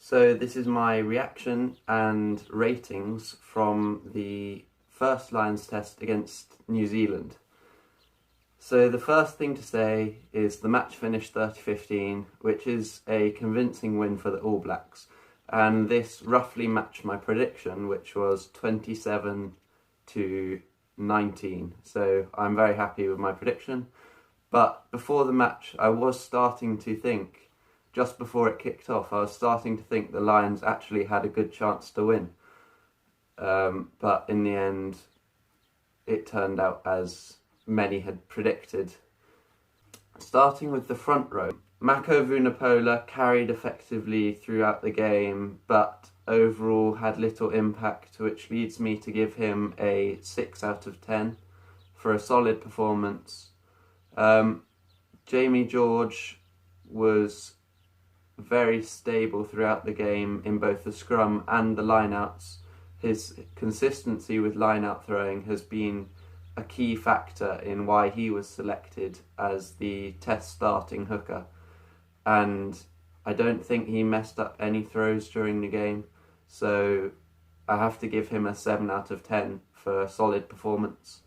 So this is my reaction and ratings from the first Lions test against New Zealand. So the first thing to say is the match finished 30-15, which is a convincing win for the All Blacks. And this roughly matched my prediction, which was 27-19. So I'm very happy with my prediction. But before the match, I was starting to think, just before it kicked off, I was starting to think the Lions actually had a good chance to win. But in the end, it turned out as many had predicted. Starting with the front row, Mako Vunipola carried effectively throughout the game, but overall had little impact, which leads me to give him a 6 out of 10 for a solid performance. Jamie George was very stable throughout the game in both the scrum and the lineouts. His consistency with lineout throwing has been a key factor in why he was selected as the test starting hooker, and I don't think he messed up any throws during the game, so I have to give him a 7 out of 10 for a solid performance.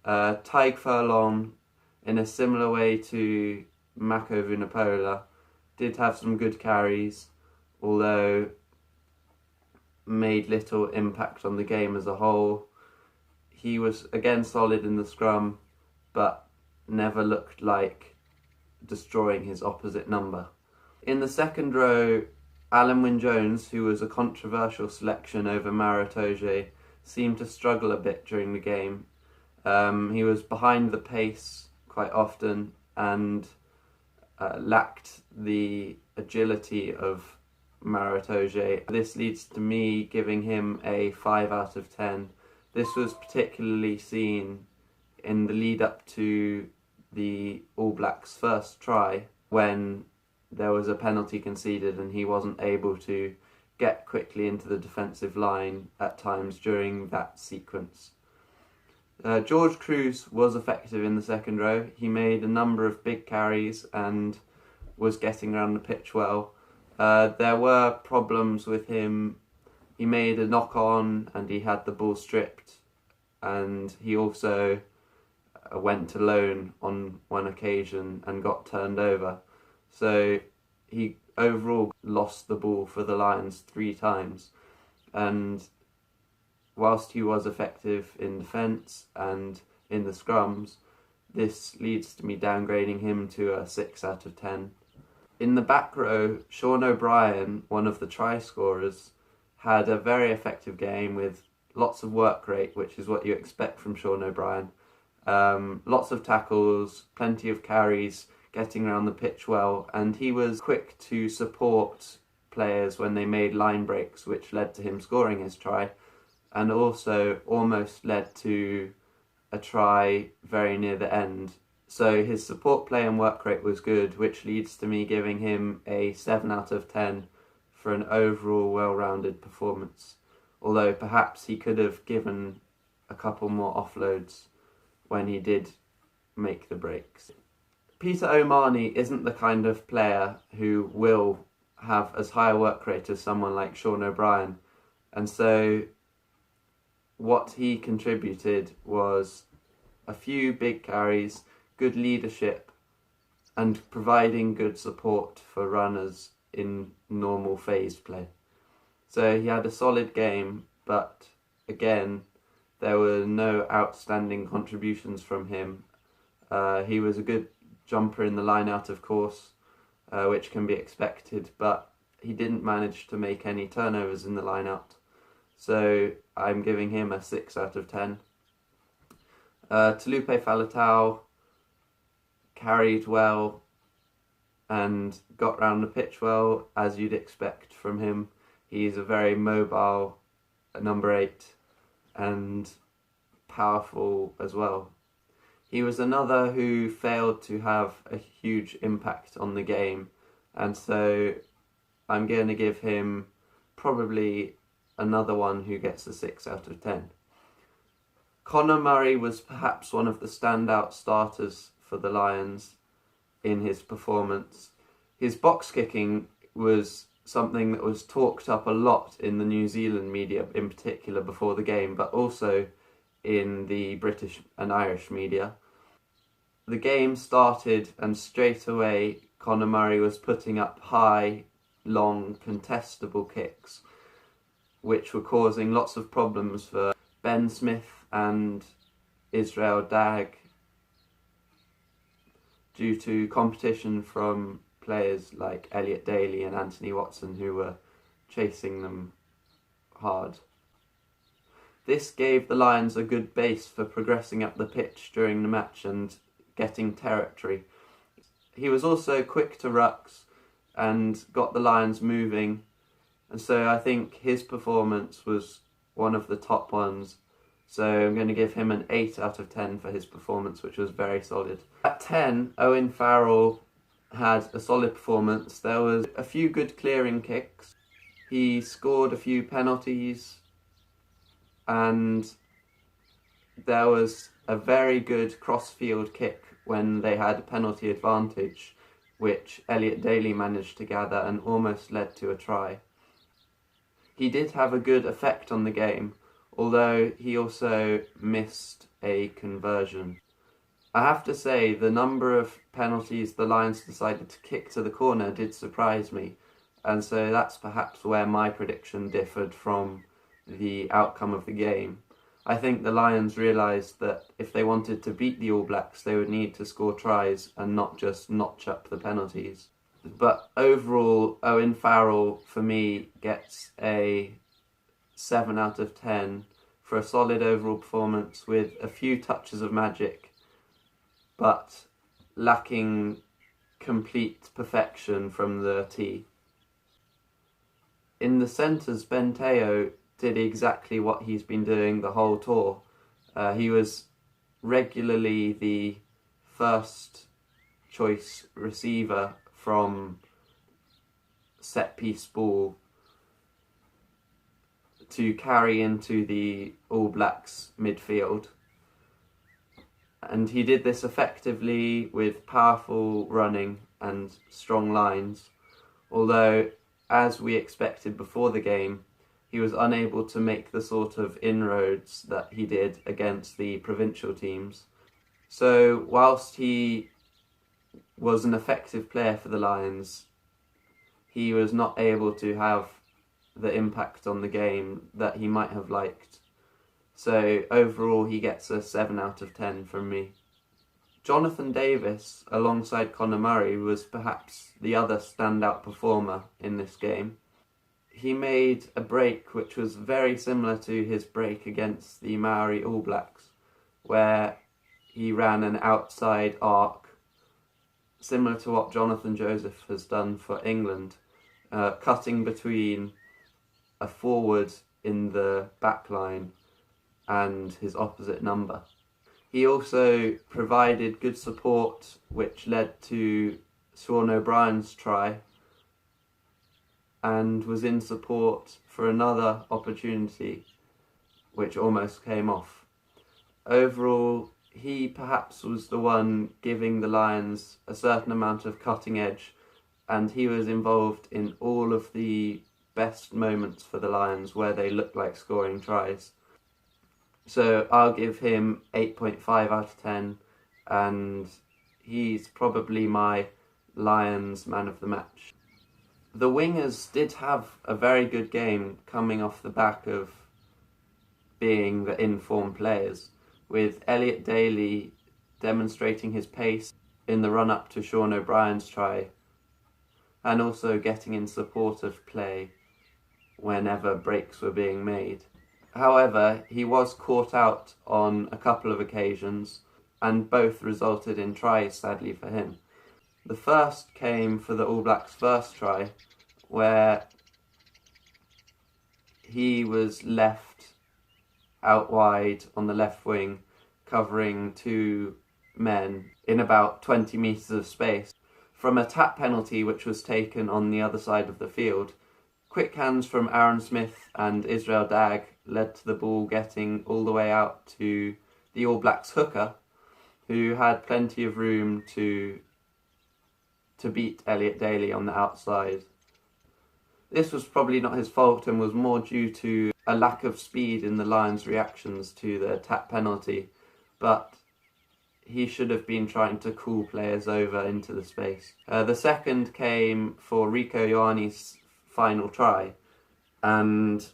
Tadhg Furlong, in a similar way to Mako Vunipola, did have some good carries, although made little impact on the game as a whole. He was again solid in the scrum, but never looked like destroying his opposite number. In the second row, Alun Wyn Jones, who was a controversial selection over Maro Itoje, seemed to struggle a bit during the game. He was behind the pace quite often and lacked the agility of Maro Itoje. This leads to me giving him a 5 out of 10. This was particularly seen in the lead up to the All Blacks' first try, when there was a penalty conceded and he wasn't able to get quickly into the defensive line at times during that sequence. George Cruz was effective in the second row. He made a number of big carries and was getting around the pitch well. There were problems with him. He made a knock-on and he had the ball stripped, and he also went alone on one occasion and got turned over. So he overall lost the ball for the Lions 3 times, and whilst he was effective in defence and in the scrums, this leads to me downgrading him to a 6 out of 10. In the back row, Sean O'Brien, one of the try scorers, had a very effective game with lots of work rate, which is what you expect from Sean O'Brien. Lots of tackles, plenty of carries, getting around the pitch well, and he was quick to support players when they made line breaks, which led to him scoring his try, and also almost led to a try very near the end. So his support play and work rate was good, which leads to me giving him a 7 out of 10 for an overall well-rounded performance, although perhaps he could have given a couple more offloads when he did make the breaks. Peter O'Mahony isn't the kind of player who will have as high a work rate as someone like Sean O'Brien, and so what he contributed was a few big carries, good leadership, and providing good support for runners in normal phase play. So he had a solid game, but again, there were no outstanding contributions from him. He was a good jumper in the line-out, of course, which can be expected, but he didn't manage to make any turnovers in the line-out. So I'm giving him a 6 out of 10. Taulupe Faletau carried well and got round the pitch well, as you'd expect from him. He's a very mobile number 8 and powerful as well. He was another who failed to have a huge impact on the game, and so I'm going to give him probably another one who gets a 6 out of 10. Conor Murray was perhaps one of the standout starters for the Lions in his performance. His box kicking was something that was talked up a lot in the New Zealand media in particular before the game, but also in the British and Irish media. The game started and straight away Conor Murray was putting up high, long, contestable kicks, which were causing lots of problems for Ben Smith and Israel Dag due to competition from players like Elliot Daly and Anthony Watson, who were chasing them hard. This gave the Lions a good base for progressing up the pitch during the match and getting territory. He was also quick to rucks and got the Lions moving, and so I think his performance was one of the top ones. So I'm going to give him an 8 out of 10 for his performance, which was very solid. At 10, Owen Farrell had a solid performance. There was a few good clearing kicks. He scored a few penalties, and there was a very good cross-field kick when they had a penalty advantage, which Elliot Daly managed to gather and almost led to a try. He did have a good effect on the game, although he also missed a conversion. I have to say, the number of penalties the Lions decided to kick to the corner did surprise me, and so that's perhaps where my prediction differed from the outcome of the game. I think the Lions realised that if they wanted to beat the All Blacks, they would need to score tries and not just notch up the penalties. But overall, Owen Farrell, for me, gets a 7 out of 10 for a solid overall performance with a few touches of magic, but lacking complete perfection from the tee. In the centres, Ben Teo did exactly what he's been doing the whole tour. He was regularly the first choice receiver from set-piece ball to carry into the All Blacks midfield. And he did this effectively with powerful running and strong lines, although, as we expected before the game, he was unable to make the sort of inroads that he did against the provincial teams. So whilst he was an effective player for the Lions, he was not able to have the impact on the game that he might have liked. So overall he gets a 7 out of 10 from me. Jonathan Davis, alongside Conor Murray, was perhaps the other standout performer in this game. He made a break which was very similar to his break against the Maori All Blacks, where he ran an outside arc, similar to what Jonathan Joseph has done for England, cutting between a forward in the back line and his opposite number. He also provided good support, which led to Sean O'Brien's try, and was in support for another opportunity which almost came off. Overall, he perhaps was the one giving the Lions a certain amount of cutting edge, and he was involved in all of the best moments for the Lions where they looked like scoring tries. So I'll give him 8.5 out of 10, and he's probably my Lions man of the match. The wingers did have a very good game coming off the back of being the in-form players, with Elliot Daly demonstrating his pace in the run-up to Sean O'Brien's try, and also getting in support of play whenever breaks were being made. However, he was caught out on a couple of occasions, and both resulted in tries, sadly for him. The first came for the All Blacks' first try, where he was left out wide on the left wing, covering two men in about 20 metres of space. From a tap penalty which was taken on the other side of the field, quick hands from Aaron Smith and Israel Dag led to the ball getting all the way out to the All Blacks hooker, who had plenty of room to beat Elliot Daly on the outside. This was probably not his fault and was more due to a lack of speed in the Lions' reactions to the tap penalty, but he should have been trying to cool players over into the space. The second came for Rico Ioane's final try, and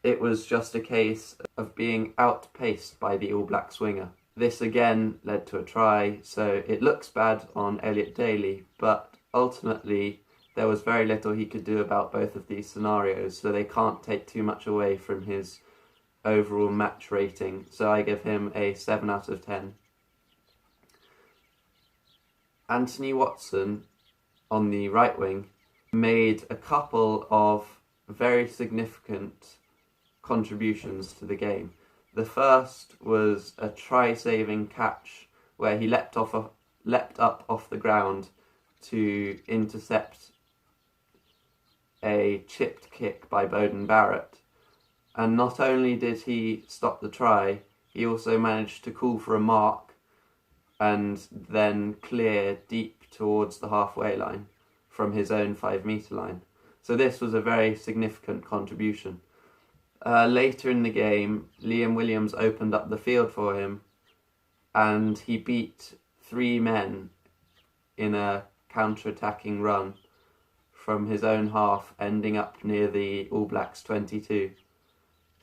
it was just a case of being outpaced by the All Blacks winger. This again led to a try, so it looks bad on Elliot Daly, but ultimately there was very little he could do about both of these scenarios, so they can't take too much away from his overall match rating, so I give him a 7 out of 10. Anthony Watson, on the right wing, made a couple of very significant contributions to the game. The first was a try-saving catch where he leapt up off the ground to intercept a chipped kick by Beauden Barrett. And not only did he stop the try, he also managed to call for a mark and then clear deep towards the halfway line from his own 5-metre line. So this was a very significant contribution. Later in the game, Liam Williams opened up the field for him and he beat 3 men in a counter-attacking run from his own half, ending up near the All Blacks 22.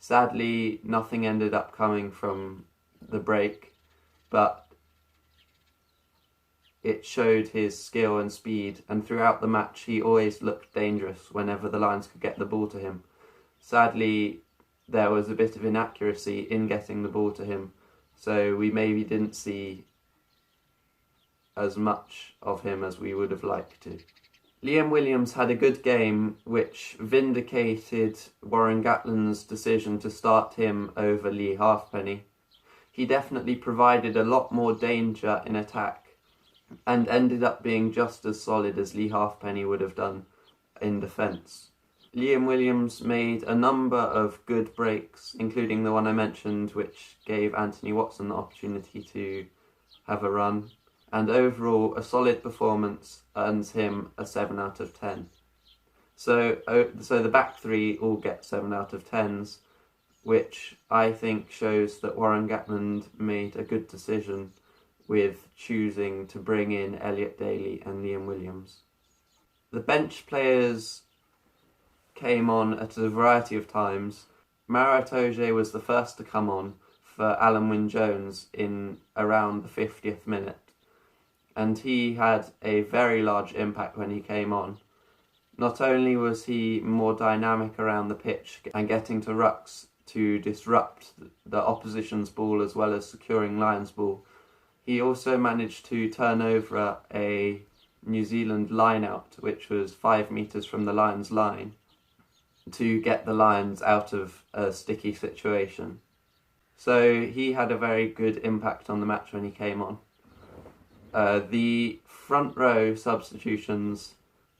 Sadly, nothing ended up coming from the break, but it showed his skill and speed, and throughout the match he always looked dangerous whenever the Lions could get the ball to him. Sadly, there was a bit of inaccuracy in getting the ball to him, so we maybe didn't see as much of him as we would have liked to. Liam Williams had a good game which vindicated Warren Gatland's decision to start him over Lee Halfpenny. He definitely provided a lot more danger in attack and ended up being just as solid as Lee Halfpenny would have done in defence. Liam Williams made a number of good breaks, including the one I mentioned, which gave Anthony Watson the opportunity to have a run. And overall, a solid performance earns him a 7 out of 10. So the back three all get 7 out of 10s, which I think shows that Warren Gatland made a good decision with choosing to bring in Elliot Daly and Liam Williams. The bench players came on at a variety of times. Maro Itoje was the first to come on for Alan Wynne-Jones in around the 50th minute, and he had a very large impact when he came on. Not only was he more dynamic around the pitch and getting to rucks to disrupt the opposition's ball as well as securing Lions' ball, he also managed to turn over a New Zealand line-out, which was 5 metres from the Lions' line, to get the Lions out of a sticky situation. So he had a very good impact on the match when he came on. The front row substitutions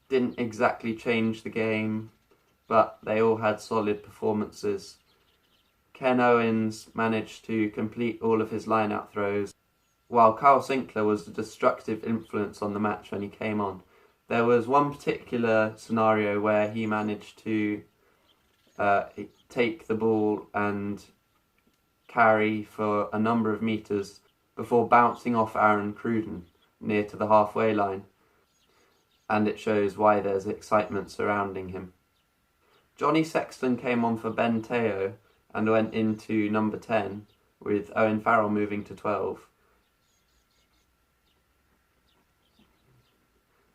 didn't exactly change the game, but they all had solid performances. Ken Owens managed to complete all of his line-out throws, while Carl Sinclair was a destructive influence on the match when he came on. There was one particular scenario where he managed to take the ball and carry for a number of metres before bouncing off Aaron Cruden near to the halfway line, and it shows why there's excitement surrounding him. Johnny Sexton came on for Ben Teo and went into number 10, with Owen Farrell moving to 12.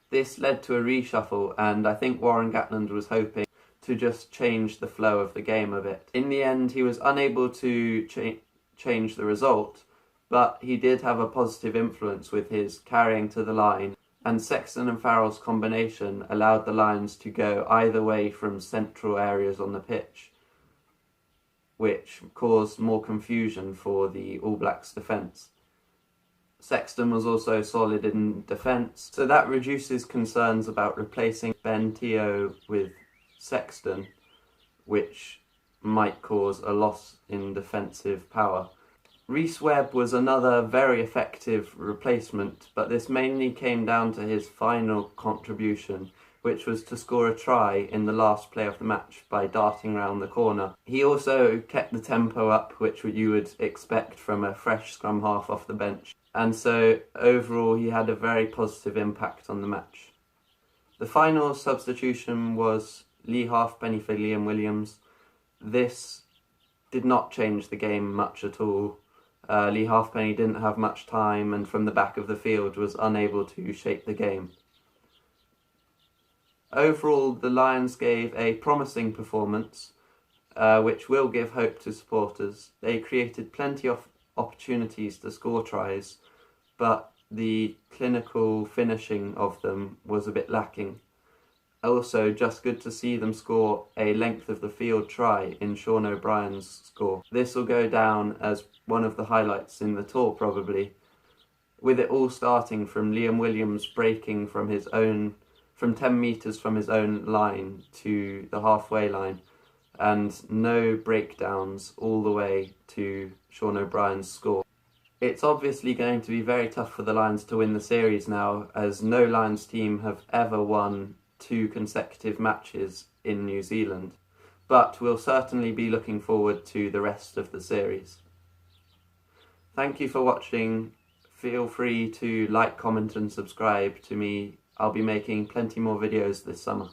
This led to a reshuffle, and I think Warren Gatland was hoping to just change the flow of the game a bit. In the end, he was unable to change the result, but he did have a positive influence with his carrying to the line, and Sexton and Farrell's combination allowed the Lions to go either way from central areas on the pitch, which caused more confusion for the All Blacks defence. Sexton was also solid in defence, so that reduces concerns about replacing Ben Teo with Sexton, which might cause a loss in defensive power. Rhys Webb was another very effective replacement, but this mainly came down to his final contribution, which was to score a try in the last play of the match by darting round the corner. He also kept the tempo up, which you would expect from a fresh scrum half off the bench, and so overall he had a very positive impact on the match. The final substitution was Lee Halfpenny for Liam Williams. This did not change the game much at all. Lee Halfpenny didn't have much time and from the back of the field was unable to shape the game. Overall, the Lions gave a promising performance, which will give hope to supporters. They created plenty of opportunities to score tries, but the clinical finishing of them was a bit lacking. Also, just good to see them score a length of the field try in Sean O'Brien's score. This will go down as one of the highlights in the tour probably, with it all starting from Liam Williams breaking from 10 metres from his own line to the halfway line, and no breakdowns all the way to Sean O'Brien's score. It's obviously going to be very tough for the Lions to win the series now, as no Lions team have ever won 2 consecutive matches in New Zealand, but we'll certainly be looking forward to the rest of the series. Thank you for watching. Feel free to like, comment and subscribe to me. I'll be making plenty more videos this summer.